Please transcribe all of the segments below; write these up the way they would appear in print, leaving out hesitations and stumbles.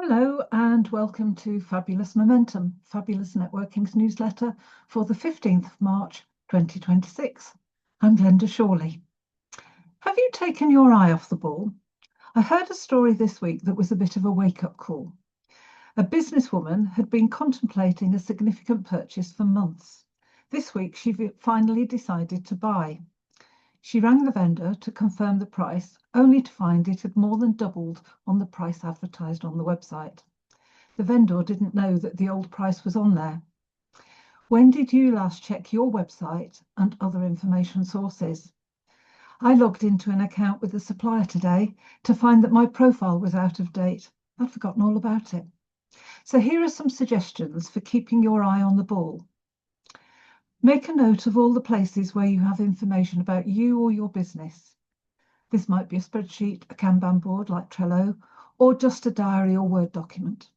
Hello and welcome to Fabulous Momentum, Fabulous Networking's newsletter for the 15th of March 2026. I'm Glenda Shawley. Have you taken your eye off the ball? I heard a story this week that was a bit of a wake-up call. A businesswoman had been contemplating a significant purchase for months. This week she finally decided to buy. She rang the vendor to confirm the price, only to find it had more than doubled on the price advertised on the website. The vendor didn't know that the old price was on there. When did you last check your website and other information sources? I logged into an account with the supplier today to find that my profile was out of date. I'd forgotten all about it. So here are some suggestions for keeping your eye on the ball. Make a note of all the places where you have information about you or your business. This might be a spreadsheet, a Kanban board like Trello, or just a diary or Word document.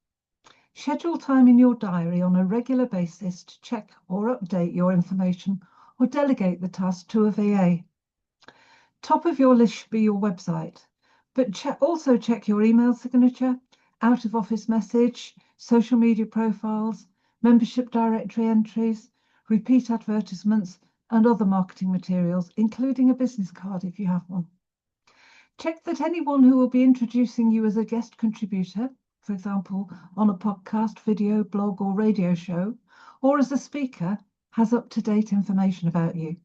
Schedule time in your diary on a regular basis to check or update your information or delegate the task to a VA. Top of your list should be your website, but also check your email signature, out of office message, social media profiles, membership directory entries, repeat advertisements, and other marketing materials, including a business card if you have one. Check that anyone who will be introducing you as a guest contributor, for example, on a podcast, video, blog, or radio show, or as a speaker, has up-to-date information about you.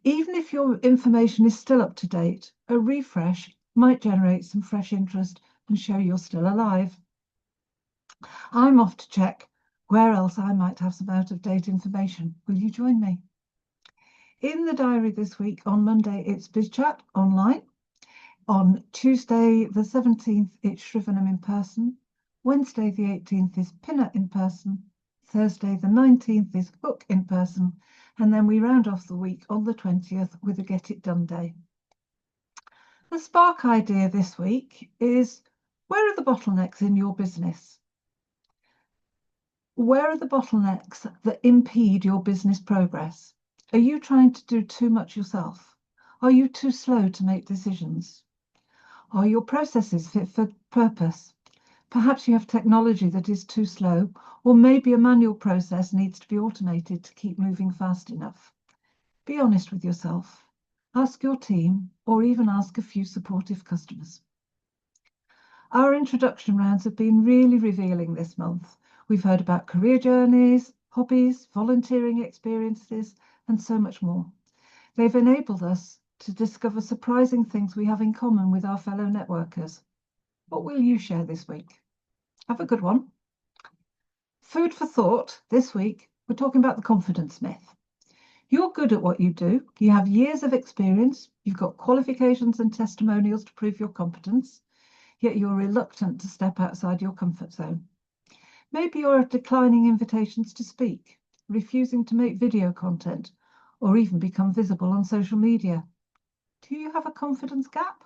Even if your information is still up to date, a refresh might generate some fresh interest and show you're still alive. I'm off to check where else I might have some out-of-date information. Will you join me? In the diary this week, on Monday, it's BizChat online. On Tuesday, the 17th, it's Shrivenham in person. Wednesday, the 18th, is Pinner in person. Thursday, the 19th, is Hook in person. And then we round off the week on the 20th with a Get It Done Day. The spark idea this week is, where are the bottlenecks in your business? Where are the bottlenecks that impede your business progress? Are you trying to do too much yourself? Are you too slow to make decisions? Are your processes fit for purpose? Perhaps you have technology that is too slow, or maybe a manual process needs to be automated to keep moving fast enough. Be honest with yourself. Ask your team, or even ask a few supportive customers. Our introduction rounds have been really revealing this month. We've heard about career journeys, hobbies, volunteering experiences, and so much more. They've enabled us to discover surprising things we have in common with our fellow networkers. What will you share this week? Have a good one. Food for thought this week, we're talking about the confidence myth. You're good at what you do. You have years of experience. You've got qualifications and testimonials to prove your competence, yet you're reluctant to step outside your comfort zone. Maybe you're declining invitations to speak, refusing to make video content, or even become visible on social media. Do you have a confidence gap?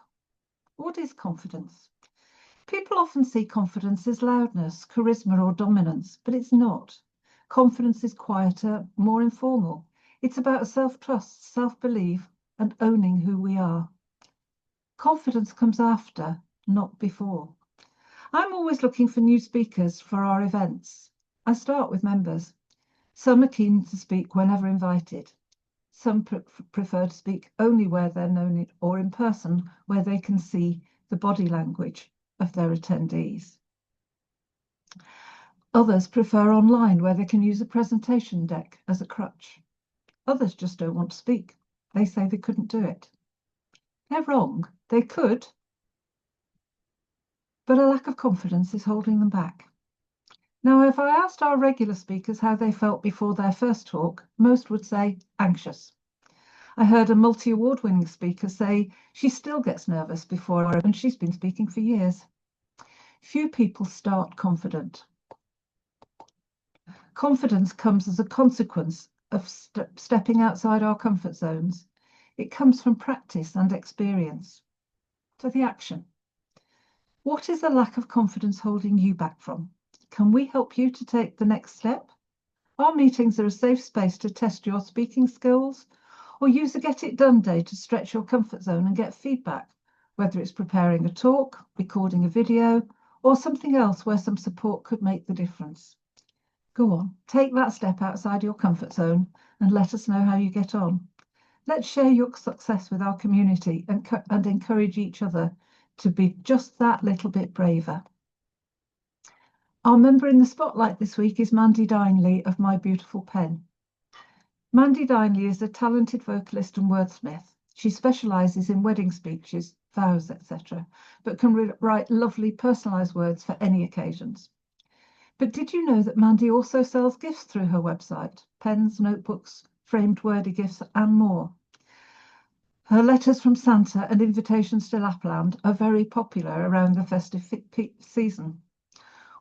What is confidence? People often see confidence as loudness, charisma, or dominance, but it's not. Confidence is quieter, more informal. It's about self-trust, self-belief, and owning who we are. Confidence comes after, not before. I'm always looking for new speakers for our events. I start with members. Some are keen to speak whenever invited. Some prefer to speak only where they're known or in person, where they can see the body language of their attendees. Others prefer online, where they can use a presentation deck as a crutch. Others just don't want to speak. They say they couldn't do it. They're wrong. They could, but a lack of confidence is holding them back. Now, if I asked our regular speakers how they felt before their first talk, most would say anxious. I heard a multi-award-winning speaker say she still gets nervous before her, and she's been speaking for years. Few people start confident. Confidence comes as a consequence of stepping outside our comfort zones. It comes from practice and experience. To the action. What is the lack of confidence holding you back from? Can we help you to take the next step? Our meetings are a safe space to test your speaking skills, or use a Get It Done Day to stretch your comfort zone and get feedback, whether it's preparing a talk, recording a video, or something else where some support could make the difference? Go on, take that step outside your comfort zone and let us know how you get on. Let's share your success with our community and encourage each other to be just that little bit braver. Our member in the spotlight this week is Mandy Dineley of My Beautiful Pen. Mandy Dineley is a talented vocalist and wordsmith. She specialises in wedding speeches, vows, etc., but can write lovely personalised words for any occasions. But did you know that Mandy also sells gifts through her website? Pens, notebooks, framed wordy gifts, and more. Her letters from Santa and invitations to Lapland are very popular around the festive season.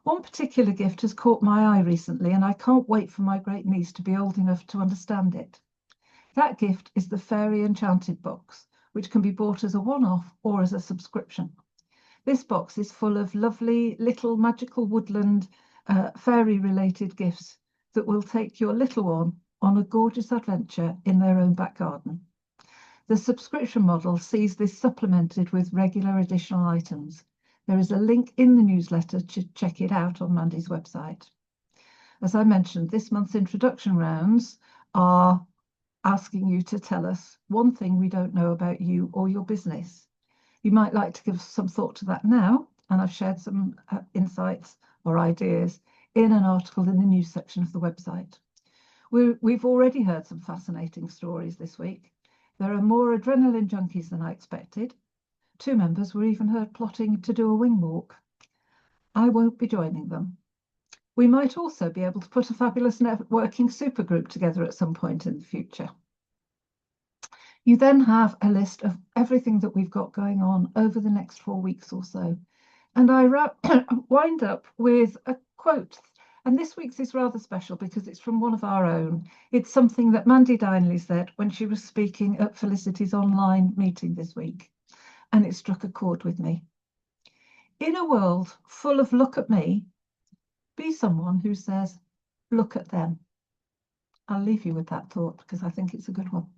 One particular gift has caught my eye recently, and I can't wait for my great niece to be old enough to understand it. That gift is the Fairy Enchanted box, which can be bought as a one-off or as a subscription. This box is full of lovely little magical woodland fairy-related gifts that will take your little one on a gorgeous adventure in their own back garden. The subscription model sees this supplemented with regular additional items. There is a link in the newsletter to check it out on Mandy's website. As I mentioned, this month's introduction rounds are asking you to tell us one thing we don't know about you or your business. You might like to give some thought to that now, and I've shared some insights or ideas in an article in the news section of the website. We've already heard some fascinating stories this week. There are more adrenaline junkies than I expected. 2 members were even heard plotting to do a wing walk. I won't be joining them. We might also be able to put a fabulous networking supergroup together at some point in the future. You then have a list of everything that we've got going on over the next 4 weeks or so. And I wind up with a quote. And this week's is rather special because it's from one of our own. It's something that Mandy Dineley said when she was speaking at Felicity's online meeting this week. And it struck a chord with me. In a world full of look at me, be someone who says, look at them. I'll leave you with that thought because I think it's a good one.